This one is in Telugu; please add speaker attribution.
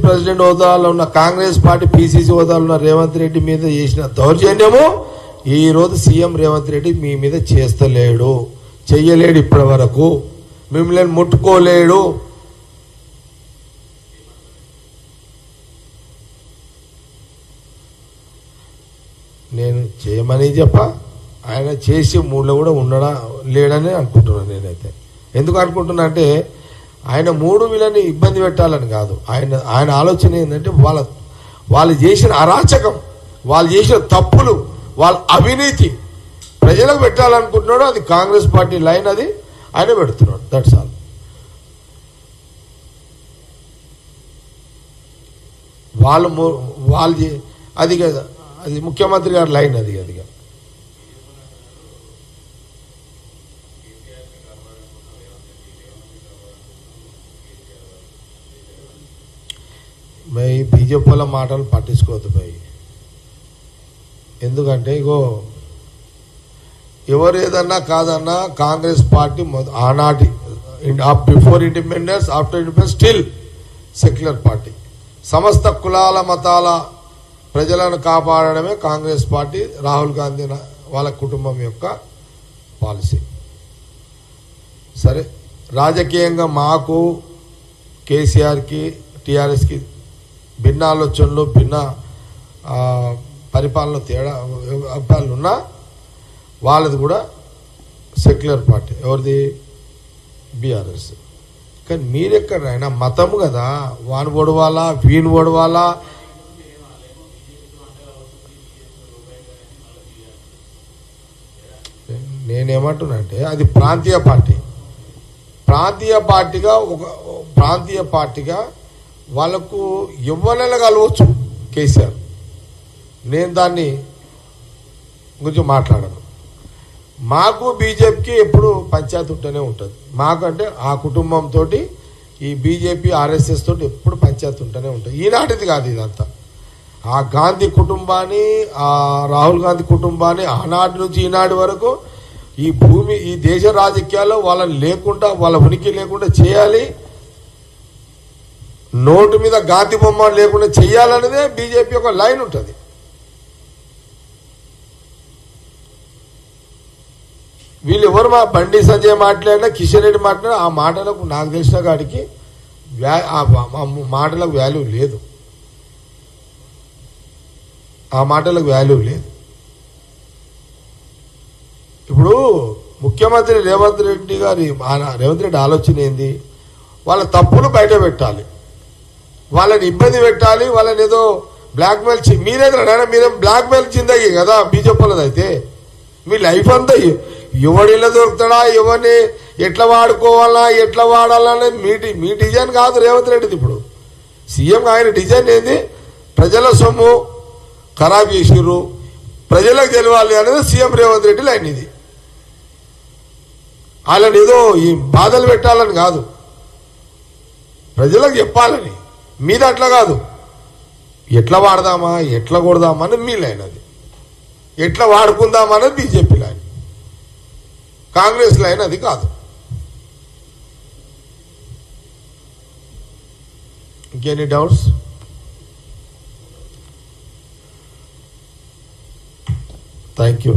Speaker 1: ప్రెసిడెంట్ హోదాలో ఉన్న కాంగ్రెస్ పార్టీ పిసిసి హోదాలో ఉన్న రేవంత్ రెడ్డి మీద చేసిన దౌర్జన్యము ఈరోజు సీఎం రేవంత్ రెడ్డి మీ మీద చేస్తలేడు, చెయ్యలేడు, ఇప్పటి వరకు మిమ్మల్ని ముట్టుకోలేడు. నేను చేయమని ఆయన చేసి మూడులో కూడా ఉండడా లేడని అనుకుంటున్నాను. నేనైతే ఎందుకు అనుకుంటున్నా అంటే ఆయన మూడు వీళ్ళని ఇబ్బంది పెట్టాలని కాదు. ఆయన ఆలోచన ఏంటంటే వాళ్ళు చేసిన అరాచకం, వాళ్ళు చేసిన తప్పులు, వాళ్ళ అవినీతి ప్రజలకు పెట్టాలనుకుంటున్నాడు. అది కాంగ్రెస్ పార్టీ లైన్, అది ఆయన పెడుతున్నాడు. That's all. వాళ్ళు అది కదా, అది ముఖ్యమంత్రి గారి లైన్, అది అదిగా భయ్ బీజేపీ వాళ్ళ మాటలు పట్టించుకోవద్దు భయ్. ఎందుకంటే ఇగో ఎవరు ఏదన్నా కాదన్నా కాంగ్రెస్ పార్టీ ఆనాటి before independence, after independence still secular party. సమస్త కులాల మతాల ప్రజలను కాపాడడమే కాంగ్రెస్ పార్టీ, రాహుల్ గాంధీ వాళ్ళ కుటుంబం యొక్క పాలసీ. సరే, రాజకీయంగా మాకు కేసీఆర్కి టీఆర్ఎస్కి భిన్న ఆలోచనలు, భిన్న పరిపాలన తేడా అభిప్రాయాలు ఉన్నా వాళ్ళది కూడా సెక్యులర్ పార్టీ. ఎవరిది? బీఆర్ఎస్. కానీ మీరెక్కడైనా మతము కదా, వాని ఓడవాలా వీని ఓడవాలా. నేనేమంటున్నానంటే అది ప్రాంతీయ పార్టీ. ప్రాంతీయ పార్టీగా వాళ్ళకు ఎవరైనా కలవచ్చు కేసీఆర్. నేను దాన్ని గురించి మాట్లాడను. మాకు బీజేపీకి ఎప్పుడు పంచాయతీ ఉంటూనే ఉంటుంది. మాకంటే ఆ కుటుంబంతో ఈ బీజేపీ ఆర్ఎస్ఎస్ తోటి ఎప్పుడు పంచాయతీ ఉంటూనే ఉంటుంది. ఈనాటిది కాదు ఇదంతా. ఆ గాంధీ కుటుంబాన్ని, ఆ రాహుల్ గాంధీ కుటుంబాన్ని ఆనాటి నుంచి ఈనాటి వరకు ఈ దేశ రాజకీయాల్లో వాళ్ళని లేకుండా, వాళ్ళ ఉనికి లేకుండా చేయాలి, నోటు మీద గాంధీ బొమ్మ లేకుండా చేయాలనేదే బీజేపీ ఒక లైన్ ఉంటుంది. వీళ్ళు ఎవరు మా బండి సంజయ్ మాట్లాడినా, కిషన్ రెడ్డి మాట్లాడినా ఆ మాటలకు నాకు తెలిసిన కాడికి మాటలకు వాల్యూ లేదు. ఆ మాటలకు వాల్యూ లేదు. ఇప్పుడు ముఖ్యమంత్రి రేవంత్ రెడ్డి ఆలోచన ఏంది? వాళ్ళ తప్పులు బయట పెట్టాలి, వాళ్ళని ఇబ్బంది పెట్టాలి, వాళ్ళని ఏదో బ్లాక్మెయిల్. మీరేం బ్లాక్మెయిల్ చిందగి కదా బీజేపీ వాళ్ళది. అయితే మీ లైఫ్ అంతా ఎవడిలా దొరుకుతాడా, ఎవరిని ఎట్లా వాడుకోవాలా, ఎట్లా వాడాలనేది మీ డిజైన్ కాదు రేవంత్ రెడ్డిది. ఇప్పుడు సీఎం ఆయన డిజైన్ ఏంది? ప్రజల సొమ్ము ఖరాబ్ చేసిర్రు, ప్రజలకు తెలియాలి అనేది సీఎం రేవంత్ రెడ్డి లైన్. ఇది వాళ్ళని ఏదో ఈ బాధలు పెట్టాలని కాదు, ప్రజలకు చెప్పాలని. మీద అట్లా కాదు, ఎట్లా వాడదామా, ఎట్లా కొడదామా అనేది మీ లైన్. అది ఎట్లా వాడుకుందామా అనేది బీజేపీ లైన్, కాంగ్రెస్ లైన్ అది కాదు. ఇంకెనీ డౌట్స్? Thank you.